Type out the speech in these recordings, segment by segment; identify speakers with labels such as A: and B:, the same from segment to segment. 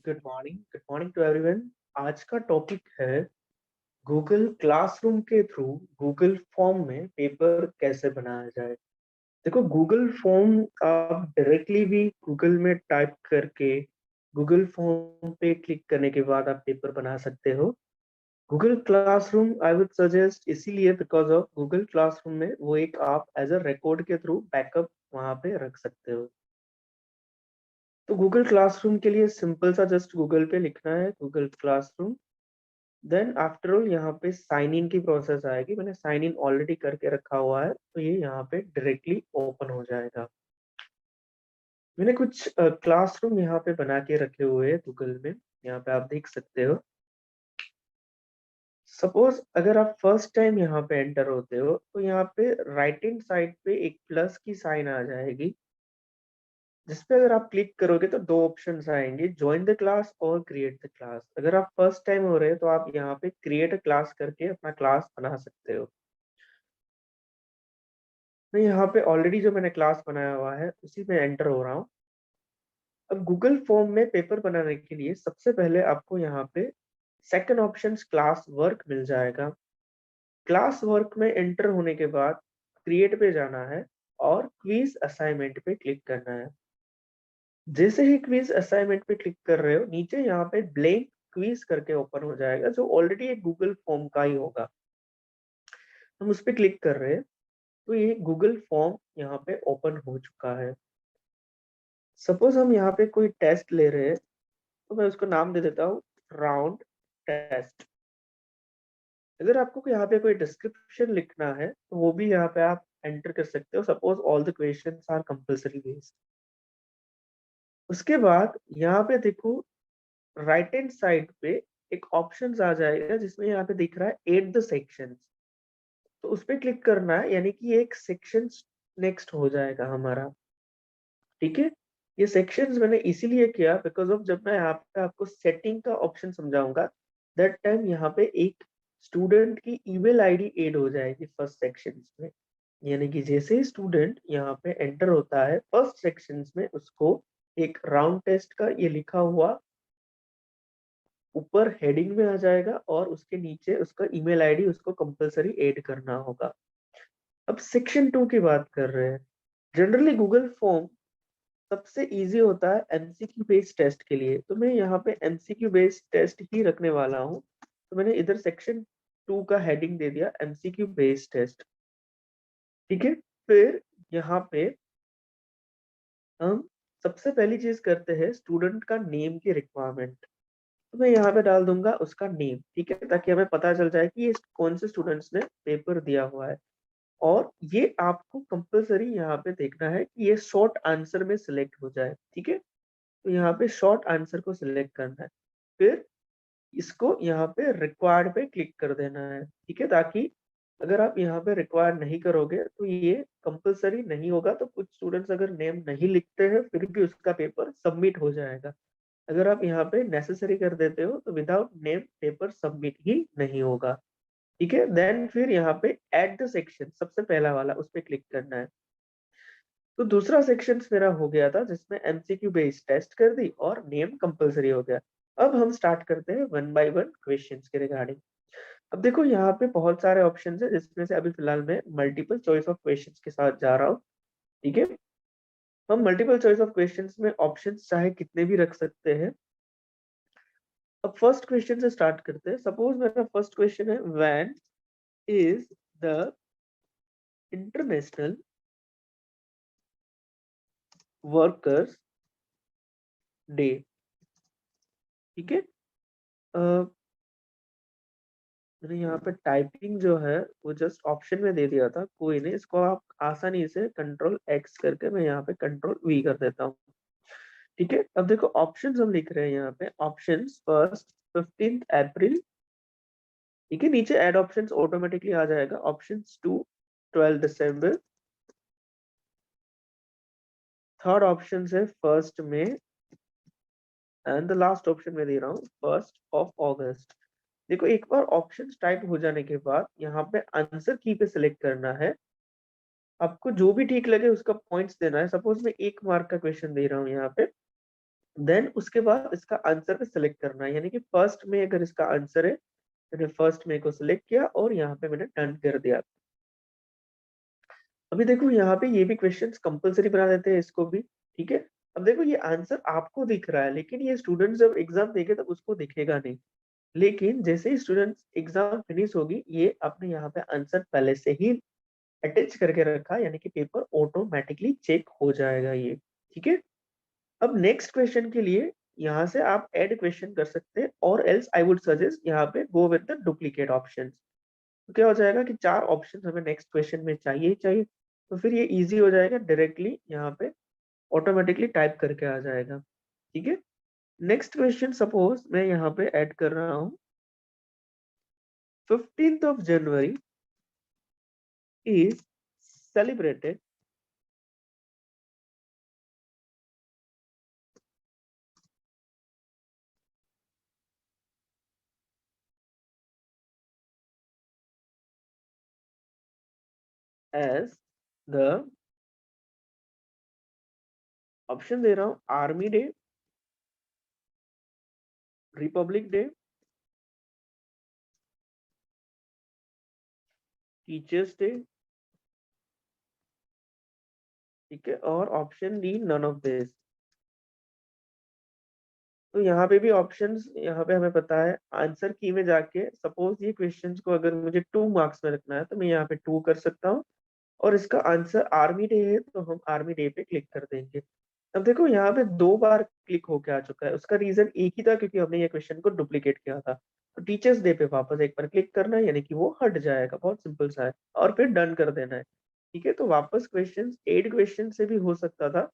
A: Good morning to everyone. आज का topic है गूगल क्लासरूम के थ्रू गूगल फॉर्म में पेपर कैसे बनाया जाए। देखो, गूगल फॉर्म आप डायरेक्टली भी गूगल में टाइप करके गूगल फॉर्म पे क्लिक करने के बाद आप पेपर बना सकते हो। Google classroom I would suggest इसीलिए बिकॉज ऑफ गूगल क्लासरूम में वो एक आप एज अ रिकॉर्ड के थ्रू बैकअप वहां पे रख सकते हो। तो गूगल क्लासरूम के लिए सिंपल सा जस्ट गूगल पे लिखना है Google Classroom. Then after all यहाँ पे साइन इन की प्रोसेस आएगी। मैंने साइन इन ऑलरेडी करके रखा हुआ है तो ये यहाँ पे डायरेक्टली ओपन हो जाएगा। मैंने कुछ क्लासरूम यहाँ पे बना के रखे हुए हैं गूगल में, यहाँ पे आप देख सकते हो। सपोज अगर आप फर्स्ट टाइम यहाँ पे एंटर होते हो तो यहाँ पे राइट हैंड साइड पे एक प्लस की साइन आ जाएगी, जिसपे अगर आप क्लिक करोगे तो दो ऑप्शंस आएंगे, ज्वाइन द क्लास और क्रिएट द क्लास। अगर आप फर्स्ट टाइम हो रहे हो तो आप यहाँ पे क्रिएट अ क्लास करके अपना क्लास बना सकते हो। मैं यहाँ पे ऑलरेडी जो मैंने क्लास बनाया हुआ है उसी में एंटर हो रहा हूँ। अब गूगल फॉर्म में पेपर बनाने के लिए सबसे पहले आपको यहाँ पे सेकंड ऑप्शन क्लास वर्क मिल जाएगा। क्लास वर्क में एंटर होने के बाद क्रिएट पे जाना है और क्विज असाइनमेंट पे क्लिक करना है। जैसे ही क्विज असाइनमेंट पे क्लिक कर रहे हो नीचे यहाँ पे ब्लैंक क्विज करके ओपन हो जाएगा, जो ऑलरेडी एक गूगल फॉर्म का ही होगा। हम उस पर क्लिक कर रहे हैं तो ये गूगल फॉर्म यहाँ पे ओपन हो चुका है। सपोज हम यहाँ पे कोई टेस्ट ले रहे हैं तो मैं उसको नाम दे देता हूँ राउंड टेस्ट। अगर आपको यहाँ पे कोई डिस्क्रिप्शन लिखना है तो वो भी यहाँ पे आप एंटर कर सकते हो। Suppose all the questions are compulsory based. उसके बाद यहाँ पे देखो राइट हैंड साइड पे एक ऑप्शन आ जाएगा जिसमें यहाँ पे दिख रहा है एड द सेक्शंस। तो उस पर क्लिक करना है, यानी कि एक सेक्शन नेक्स्ट हो जाएगा हमारा। ठीक है, ये सेक्शंस मैंने इसीलिए किया बिकॉज ऑफ जब मैं यहाँ पे आपको सेटिंग का ऑप्शन समझाऊंगा दैट टाइम यहाँ पे एक स्टूडेंट की ईमेल आईडी ऐड हो जाएगी फर्स्ट सेक्शंस में। यानी कि जैसे ही स्टूडेंट यहाँ पे एंटर होता है फर्स्ट सेक्शंस में उसको एक राउंड टेस्ट का ये लिखा हुआ ऊपर हेडिंग में आ जाएगा और उसके नीचे उसका ईमेल आईडी उसको कंपलसरी ऐड करना होगा। अब सेक्शन 2 की बात कर रहे हैं। जनरली गूगल फॉर्म सबसे इजी होता है एमसीक्यू बेस्ड टेस्ट के लिए, तो मैं यहाँ पे एमसीक्यू बेस्ड टेस्ट ही रखने वाला हूँ। तो मैंने इधर सेक्शन 2 का हेडिंग दे दिया एमसीक्यू बेस्ड टेस्ट। ठीक है, फिर यहाँ पे हम सबसे पहली चीज करते हैं स्टूडेंट का नेम की रिक्वायरमेंट। तो मैं यहाँ पे डाल दूंगा उसका नेम, ठीक है, ताकि हमें पता चल जाए कि ये कौन से स्टूडेंट्स ने पेपर दिया हुआ है। और ये आपको कंपलसरी यहाँ पे देखना है कि ये शॉर्ट आंसर में सिलेक्ट हो जाए। ठीक है, तो यहाँ पे शॉर्ट आंसर को सिलेक्ट करना है, फिर इसको यहाँ पे रिक्वायर्ड पे क्लिक कर देना है। ठीक है, ताकि अगर आप यहाँ पे रिक्वायर नहीं करोगे तो ये कंपलसरी नहीं होगा। तो कुछ स्टूडेंट्स अगर नेम नहीं लिखते हैं फिर भी उसका पेपर सबमिट हो जाएगा। अगर आप यहाँ पे नेसेसरी कर देते हो तो विदाउट नेम पेपर सबमिट ही नहीं होगा। ठीक है, देन फिर यहाँ पे एड द सेक्शन सबसे पहला वाला उस पर क्लिक करना है। तो दूसरा सेक्शन मेरा हो गया था जिसमें एमसीक्यू बेस्ड टेस्ट कर दी और नेम कंपलसरी हो गया। अब हम स्टार्ट करते हैं वन बाय वन क्वेश्चंस के रिगार्डिंग। अब देखो यहाँ पे बहुत सारे ऑप्शंस है जिसमें से अभी फिलहाल मैं मल्टीपल चॉइस ऑफ क्वेश्चंस के साथ जा रहा हूँ। ठीक है, हम मल्टीपल चॉइस ऑफ क्वेश्चंस में ऑप्शंस चाहे कितने भी रख सकते हैं। अब फर्स्ट क्वेश्चन से स्टार्ट करते हैं। सपोज मेरा फर्स्ट क्वेश्चन है when is the international workers day. ठीक है, अ, मैंने यहाँ पे टाइपिंग जो है वो जस्ट ऑप्शन में दे दिया था, कोई नहीं, इसको आप आसानी से कंट्रोल एक्स करके मैं यहाँ पे कंट्रोल वी कर देता हूँ। ठीक है, अब देखो ऑप्शंस हम लिख रहे हैं यहाँ पे। ऑप्शंस फर्स्ट 15 अप्रैल। ठीक है, नीचे ऐड ऑप्शंस ऑटोमेटिकली आ जाएगा। ऑप्शंस 2 12 दिसंबर। थर्ड ऑप्शन है 1 मई एंड द लास्ट ऑप्शन में दे रहा हूँ 1 अगस्त। देखो एक बार ऑप्शन टाइप हो जाने के बाद यहाँ पे आंसर की पे सिलेक्ट करना है। आपको जो भी ठीक लगे उसका पॉइंट्स देना है। सपोज मैं 1 मार्क का क्वेश्चन दे रहा हूँ यहाँ पे, देन उसके बाद इसका आंसर पे सिलेक्ट करना है, यानी कि फर्स्ट में अगर इसका आंसर है, मैंने फर्स्ट में को सिलेक्ट किया और यहाँ पे मैंने डन कर दिया। अभी देखो यहाँ पे ये भी क्वेश्चंस कंपलसरी बना देते हैं इसको भी, ठीक है। अब देखो ये आंसर आपको दिख रहा है, लेकिन ये स्टूडेंट जब एग्जाम देंगे तब उसको दिखेगा नहीं। लेकिन जैसे ही स्टूडेंट एग्जाम फिनिश होगी, ये अपने यहाँ पे आंसर पहले से ही अटैच करके रखा, यानी कि पेपर ऑटोमेटिकली चेक हो जाएगा ये, ठीक है। अब नेक्स्ट क्वेश्चन के लिए यहाँ से आप ऐड क्वेश्चन कर सकते हैं, और एल्स आई वुड सजेस्ट यहाँ पे go with the duplicate option. तो क्या हो जाएगा कि 4 ऑप्शन हमें नेक्स्ट क्वेश्चन में चाहिए ही चाहिए, तो फिर ये इजी हो जाएगा, डायरेक्टली यहाँ पे ऑटोमेटिकली टाइप करके आ जाएगा, ठीक है। नेक्स्ट क्वेश्चन सपोज मैं यहाँ पे ऐड कर रहा हूँ, 15th of January is celebrated as the, option दे रहा हूँ, army day, republic day, teachers day, ठीक है, और option D none of this. तो यहाँ पे भी ऑप्शंस, यहाँ पे हमें पता है आंसर की में जाके, सपोज ये क्वेश्चंस को अगर मुझे 2 मार्क्स में रखना है तो मैं यहाँ पे 2 कर सकता हूँ, और इसका आंसर आर्मी डे है तो हम आर्मी डे पे क्लिक कर देंगे। अब देखो यहाँ पे 2 बार क्लिक होके आ चुका है, उसका रीजन एक ही था, क्योंकि हमने ये क्वेश्चन को डुप्लीकेट किया था। तो टीचर्स डे पे वापस एक बार क्लिक करना है, यानी कि वो हट जाएगा, बहुत सिंपल सा है, और फिर डन कर देना है, ठीक है। तो वापस क्वेश्चन 8 क्वेश्चन से भी हो सकता था,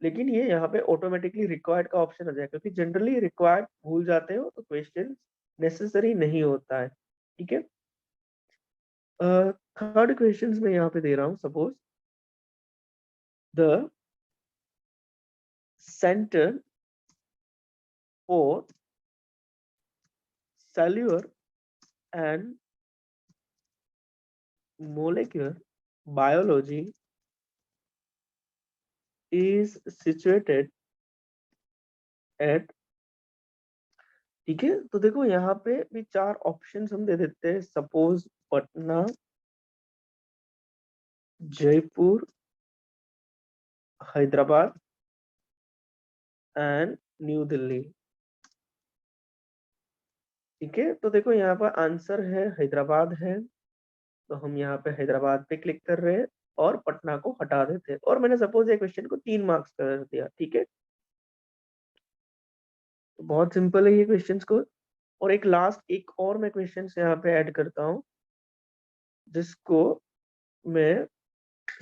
A: लेकिन ये यहाँ पे ऑटोमेटिकली रिक्वायर्ड का ऑप्शन आ जाएगा, क्योंकि जनरली रिक्वायर्ड भूल जाते हो तो क्वेश्चन नेसेसरी नहीं होता है, ठीक है। थर्ड क्वेश्चन में यहाँ पे दे रहा हूँ, suppose the centre for cellular and molecular biology is situated at, ठीक है। तो देखो यहाँ पे भी 4 ऑप्शंस हम दे देते हैं, suppose Patna, Jaipur, Hyderabad and new Delhi, ठीक है। तो देखो यहाँ पर आंसर है हैदराबाद है, तो हम यहाँ पे हैदराबाद पे क्लिक कर रहे हैं और पटना को हटा देते हैं, और मैंने सपोज ये क्वेश्चन को 3 मार्क्स कर दिया, ठीक है। तो बहुत सिंपल है ये क्वेश्चंस को। और एक लास्ट एक और मैं क्वेश्चन यहाँ पे ऐड करता हूँ, जिसको मैं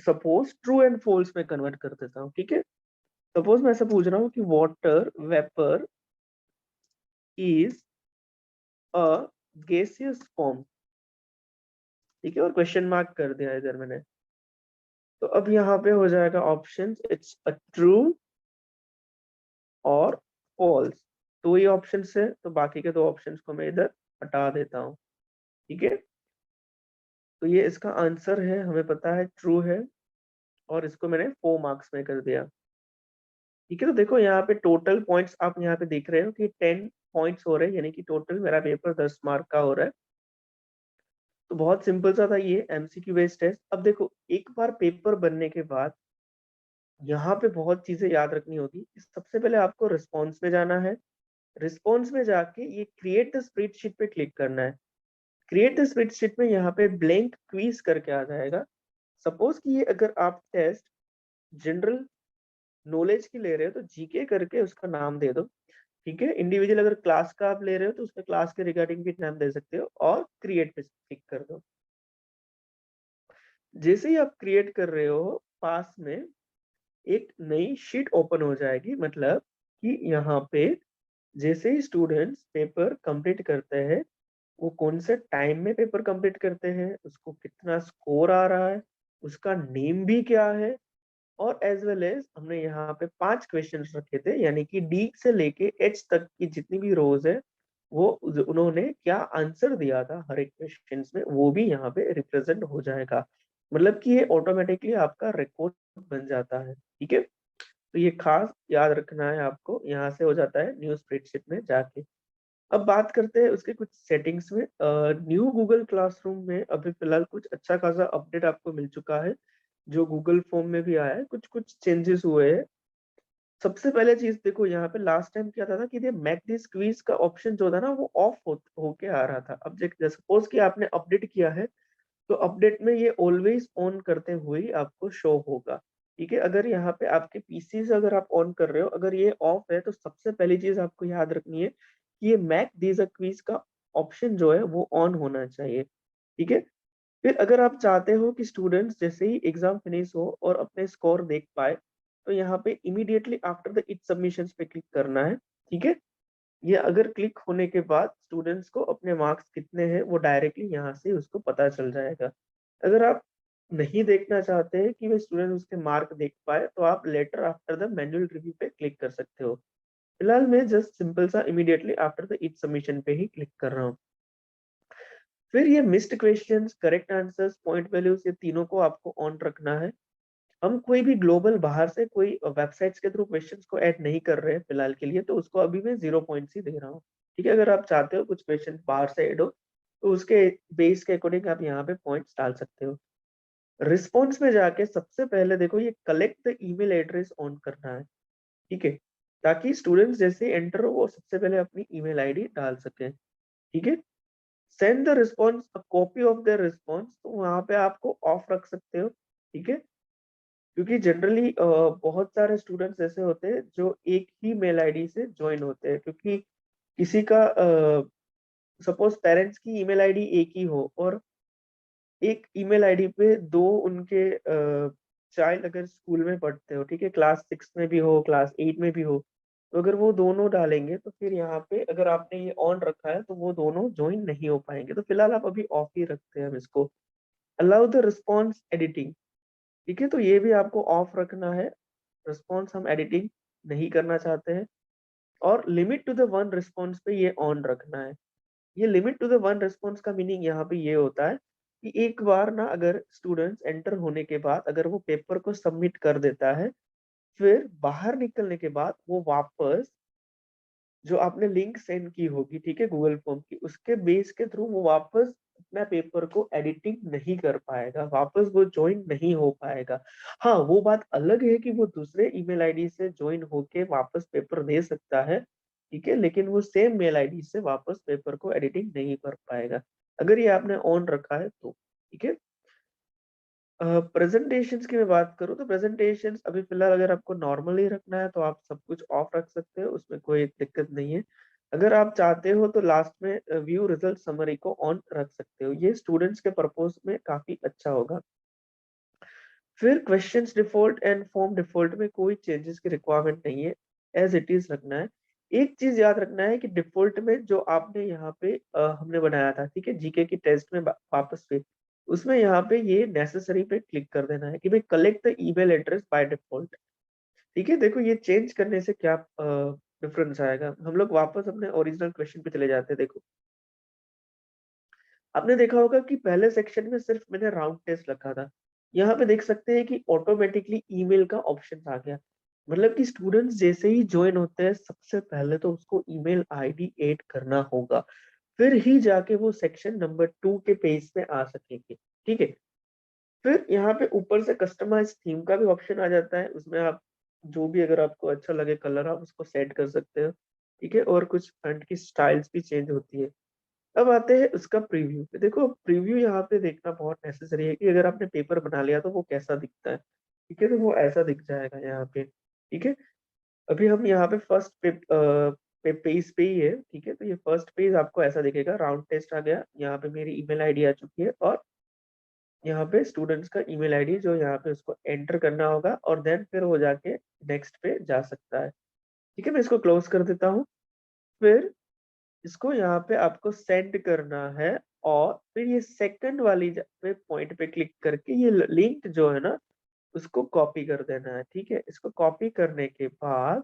A: सपोज ट्रू एंड फॉल्स में कन्वर्ट कर देता हूँ, ठीक है। सपोज मैं ऐसा पूछ रहा हूँ कि water vapour is a gaseous form, ठीक है, और क्वेश्चन मार्क कर दिया इधर मैंने। तो अब यहाँ पे हो जाएगा ऑप्शन, इट्स अ ट्रू और फॉल्स। तो ये ऑप्शन है, तो बाकी के 2 ऑप्शंस को मैं इधर हटा देता हूँ, ठीक है। तो ये इसका आंसर है, हमें पता है ट्रू है, और इसको मैंने 4 मार्क्स में कर दिया, ठीक है। तो देखो यहाँ पे टोटल पॉइंट्स आप यहाँ पे देख रहे हो कि 10 पॉइंट्स हो रहे हैं, यानी कि टोटल मेरा पेपर 10 मार्क का हो रहा है। तो बहुत सिंपल सा था ये एमसीक्यू बेस्ड टेस्ट। अब देखो एक बार पेपर बनने के बाद यहाँ पे बहुत चीजें याद रखनी होगी। सबसे पहले आपको रिस्पॉन्स में जाना है, रिस्पॉन्स में जाके ये क्रिएट द स्प्रेडशीट पे क्लिक करना है। क्रिएट द स्प्रेडशीट में यहाँ पे ब्लैंक क्वीज करके आ जाएगा। सपोज कि ये अगर आप टेस्ट जनरल नॉलेज की ले रहे हो तो जीके करके उसका नाम दे दो, ठीक है। इंडिविजुअल अगर क्लास का आप ले रहे हो तो उसका क्लास के रिगार्डिंग भी नाम दे सकते हो, और क्रिएट पे क्लिक कर दो। जैसे ही आप क्रिएट कर रहे हो, पास में एक नई शीट ओपन हो जाएगी, मतलब कि यहाँ पे जैसे ही स्टूडेंट्स पेपर कंप्लीट करते हैं, वो कौन से टाइम में पेपर कंप्लीट करते हैं, उसको कितना स्कोर आ रहा है, उसका नेम भी क्या है, और एज वेल एज हमने यहाँ पे 5 क्वेश्चन रखे थे, यानी कि डी से लेके एच तक की जितनी भी रोज है, वो उन्होंने क्या आंसर दिया था हर एक क्वेश्चन में, वो भी यहाँ पे रिप्रेजेंट हो जाएगा। मतलब कि ये ऑटोमेटिकली आपका रिकॉर्ड बन जाता है, ठीक है। तो ये खास याद रखना है आपको, यहाँ से हो जाता है न्यू स्प्रेडशीट में जाके। अब बात करते हैं उसके कुछ सेटिंग्स में। न्यू गूगल क्लासरूम में अभी फिलहाल कुछ अच्छा खासा अपडेट आपको मिल चुका है, जो गूगल फॉर्म में भी आया है, कुछ कुछ चेंजेस हुए हैं। सबसे पहले चीज देखो, यहाँ पे लास्ट टाइम क्या था कि ये मैक दिस क्विज का ऑप्शन जो था ना वो ऑफ होके आ रहा था। अब सपोज कि आपने अपडेट किया है, तो अपडेट में ये ऑलवेज ऑन करते हुए ही आपको शो होगा। ठीक है, अगर यहाँ पे आपके पीसी से अगर आप ऑन कर रहे हो, अगर ये ऑफ है, तो सबसे पहली चीज आपको याद रखनी है कि ये मैक दिस क्विज का ऑप्शन जो है वो ऑन होना चाहिए। ठीक है, फिर अगर आप चाहते हो कि स्टूडेंट्स जैसे ही एग्जाम फिनिश हो और अपने स्कोर देख पाए, तो यहाँ पे immediately after the it submission पे क्लिक करना है। ठीक है, ये अगर क्लिक होने के बाद स्टूडेंट्स को अपने मार्क्स कितने हैं वो डायरेक्टली यहाँ से उसको पता चल जाएगा। अगर आप नहीं देखना चाहते हैं कि वे स्टूडेंट उसके मार्क देख पाए, तो आप later after the manual review पे क्लिक कर सकते हो। फिलहाल मैं जस्ट सिंपल सा immediately after the it submission पे ही क्लिक कर रहा हूँ। फिर ये missed questions, correct answers, point values, ये तीनों को आपको ऑन रखना है। हम कोई भी ग्लोबल बाहर से कोई वेबसाइट्स के थ्रू क्वेश्चंस को ऐड नहीं कर रहे हैं फिलहाल के लिए, तो उसको अभी मैं 0 पॉइंट्स ही दे रहा हूँ। ठीक है, अगर आप चाहते हो कुछ क्वेश्चन बाहर से ऐड हो, तो उसके बेस के अकॉर्डिंग आप यहाँ पे पॉइंट्स डाल सकते हो। रिस्पॉन्स में जाके सबसे पहले देखो, ये collect the email address on करना है। ठीक है, ताकि स्टूडेंट्स जैसे एंटर हो वो सबसे पहले अपनी ईमेल आईडी डाल सके। ठीक है, send the response a copy of the response, तो वहां पे आपको ऑफ रख सकते हो। ठीक है, क्योंकि जनरली बहुत सारे स्टूडेंट्स ऐसे होते हैं जो एक ही मेल आईडी से ज्वाइन होते हैं, क्योंकि किसी का सपोज पेरेंट्स की ईमेल आईडी एक ही हो और एक ईमेल आईडी पे दो उनके चाइल्ड अगर स्कूल में पढ़ते हो, ठीक है, क्लास 6 में भी हो, क्लास 8 में भी हो, तो अगर वो दोनों डालेंगे तो फिर यहाँ पे अगर आपने ये ऑन रखा है तो वो दोनों ज्वाइन नहीं हो पाएंगे। तो फिलहाल आप अभी ऑफ ही रखते हैं हम इसको। अलाउ द रिस्पॉन्स एडिटिंग, ठीक है, तो ये भी आपको ऑफ रखना है। रिस्पॉन्स हम एडिटिंग नहीं करना चाहते हैं। और limit to the one response पे ये ऑन रखना है। ये limit to the one response का मीनिंग यहाँ पे ये होता है कि एक बार ना अगर स्टूडेंट्स एंटर होने के बाद अगर वो पेपर को सबमिट कर देता है, फिर बाहर निकलने के बाद वो वापस जो आपने लिंक सेंड की होगी, ठीक है, गूगल फॉर्म की, उसके बेस के थ्रू वो वापस अपना पेपर को एडिटिंग नहीं कर पाएगा, वापस वो ज्वाइन नहीं हो पाएगा। हाँ, वो बात अलग है कि वो दूसरे ईमेल आईडी से ज्वाइन होके वापस पेपर दे सकता है। ठीक है, लेकिन वो सेम मेल आईडी से वापस पेपर को एडिटिंग नहीं कर पाएगा, अगर ये आपने ऑन रखा है तो। ठीक है, प्रेजेंटेशंस की मैं बात करूँ तो प्रेजेंटेशंस अभी फिलहाल अगर आपको नॉर्मल ही रखना है तो आप सब कुछ ऑफ रख सकते हो, उसमें कोई दिक्कत नहीं है। अगर आप चाहते हो तो लास्ट में व्यू रिजल्ट समरी को ऑन रख सकते हो, ये स्टूडेंट्स के पर्पस में काफी अच्छा होगा। फिर questions default and form default में कोई चेंजेस की रिक्वायरमेंट नहीं है, एज इट इज रखना है। एक चीज याद रखना है कि डिफॉल्ट में जो आपने यहाँ पे हमने बनाया था, ठीक है, जीके की टेस्ट में वापस से उसमें यहाँ पे ये नेसेसरी पे क्लिक कर देना है कि भाई collect the email address by default. ठीक है, देखो ये चेंज करने से क्या डिफरेंस आएगा। हम लोग वापस अपने ओरिजिनल क्वेश्चन पे चले जाते हैं। देखो, आपने देखा होगा कि पहले सेक्शन में सिर्फ मैंने राउंड टेस्ट रखा था, यहाँ पे देख सकते हैं कि ऑटोमेटिकली ईमेल का ऑप्शन आ गया। मतलब कि स्टूडेंट्स जैसे ही ज्वाइन होते हैं सबसे पहले तो उसको ईमेल आईडी ऐड करना होगा, फिर ही जाके वो सेक्शन नंबर 2 के पेज पे आ सकेंगे। ठीक है, फिर यहाँ पे ऊपर से कस्टमाइज थीम का भी ऑप्शन आ जाता है, उसमें आप जो भी अगर आपको अच्छा लगे कलर आप उसको सेट कर सकते हो। ठीक है, और कुछ फ्रंट की स्टाइल्स भी चेंज होती है। अब आते हैं उसका प्रीव्यू पे। देखो, प्रीव्यू यहाँ पे देखना बहुत नेसेसरी है कि अगर आपने पेपर बना लिया तो वो कैसा दिखता है। ठीक है, तो वो ऐसा दिख जाएगा यहाँ पे। ठीक है, अभी हम यहाँ पे फर्स्ट पेज पे ही है। ठीक है, तो ये फर्स्ट पेज आपको ऐसा दिखेगा, राउंड टेस्ट आ गया, यहाँ पे मेरी ईमेल आईडी आ चुकी है और यहाँ पे स्टूडेंट्स का ईमेल आईडी जो यहाँ पे उसको एंटर करना होगा और देन फिर वो जाके नेक्स्ट पे जा सकता है। ठीक है, मैं इसको क्लोज कर देता हूँ। फिर इसको यहाँ पे आपको सेंड करना है और फिर ये सेकंड वाली पे पॉइंट पे क्लिक करके ये लिंक जो है ना उसको कॉपी कर देना है। ठीक है, इसको कॉपी करने के बाद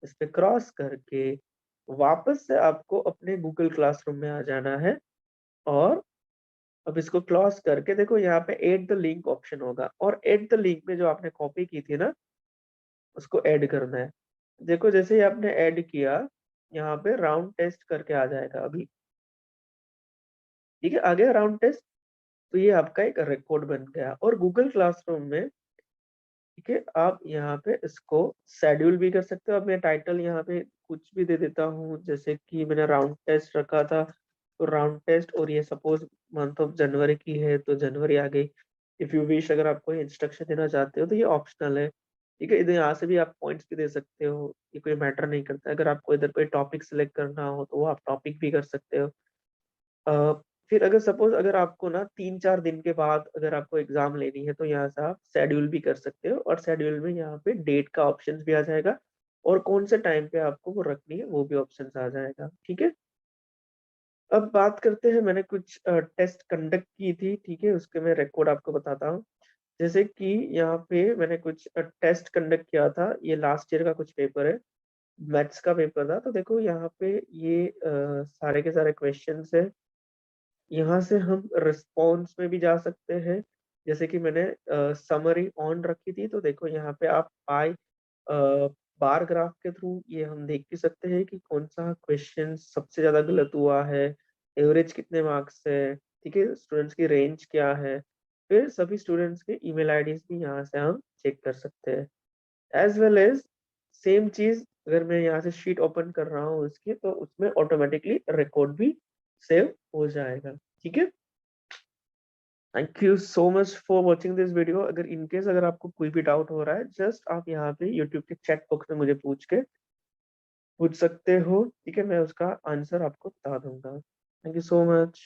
A: इस पे क्रॉस करके वापस से आपको अपने गूगल क्लासरूम में आ जाना है और अब इसको क्लोज करके देखो यहाँ पे एड द लिंक ऑप्शन होगा और एड द लिंक में जो आपने कॉपी की थी ना उसको ऐड करना है। देखो जैसे ही आपने ऐड किया, यहाँ पे राउंड टेस्ट करके आ जाएगा अभी। ठीक है, आ गया राउंड टेस्ट। तो ये आपका एक रिकॉर्ड बन गया। और गूगल क्लासरूम में, ठीक है, आप यहाँ पे इसको शेड्यूल भी कर सकते हो। अब मैं टाइटल यहाँ पे कुछ भी दे देता हूँ, जैसे कि मैंने राउंड टेस्ट रखा था, तो राउंड टेस्ट, और ये सपोज मंथ ऑफ जनवरी की है तो जनवरी आ गई। इफ यू विश, अगर आप कोई इंस्ट्रक्शन देना चाहते हो तो ये ऑप्शनल है। ठीक है, इधर यहाँ से भी आप पॉइंट्स भी दे सकते हो, ये कोई मैटर नहीं करता। अगर आपको इधर कोई टॉपिक सिलेक्ट करना हो तो वो आप टॉपिक भी कर सकते हो। अ, फिर अगर सपोज अगर आपको ना 3-4 दिन के बाद अगर आपको एग्जाम लेनी है, तो यहाँ से आप शेड्यूल भी कर सकते हो, और शेड्यूल में यहाँ पे डेट का ऑप्शन भी आ जाएगा, और कौन से टाइम पे आपको वो रखनी है वो भी ऑप्शन आ जाएगा। ठीक है, अब बात करते हैं, मैंने कुछ टेस्ट कंडक्ट की थी, ठीक है, उसके मैं रिकॉर्ड आपको बताता हूँ। जैसे कि यहाँ पे मैंने कुछ टेस्ट कंडक्ट किया था, ये लास्ट ईयर का कुछ पेपर है, मैथ्स का पेपर था। तो देखो यहाँ पे ये सारे के सारे क्वेश्चंस है। यहाँ से हम रिस्पॉन्स में भी जा सकते हैं। जैसे कि मैंने समरी ऑन रखी थी, तो देखो यहाँ पे आप पाई बार ग्राफ के थ्रू ये हम देख भी सकते हैं कि कौन सा क्वेश्चन सबसे ज्यादा गलत हुआ है, एवरेज कितने मार्क्स है, ठीक है, स्टूडेंट्स की रेंज क्या है। फिर सभी स्टूडेंट्स के ईमेल आईडीज भी यहाँ से हम चेक कर सकते हैं। एज वेल एज सेम चीज, अगर मैं यहाँ से शीट ओपन कर रहा हूँ उसकी, तो उसमें ऑटोमेटिकली रिकॉर्ड भी सेव हो जाएगा। ठीक है, thank you so much for watching this video. अगर इनकेस अगर आपको कोई भी डाउट हो रहा है, जस्ट आप यहाँ पे यूट्यूब के चैट बॉक्स में मुझे पूछ सकते हो। ठीक है, मैं उसका आंसर आपको बता दूंगा। Thank you so much.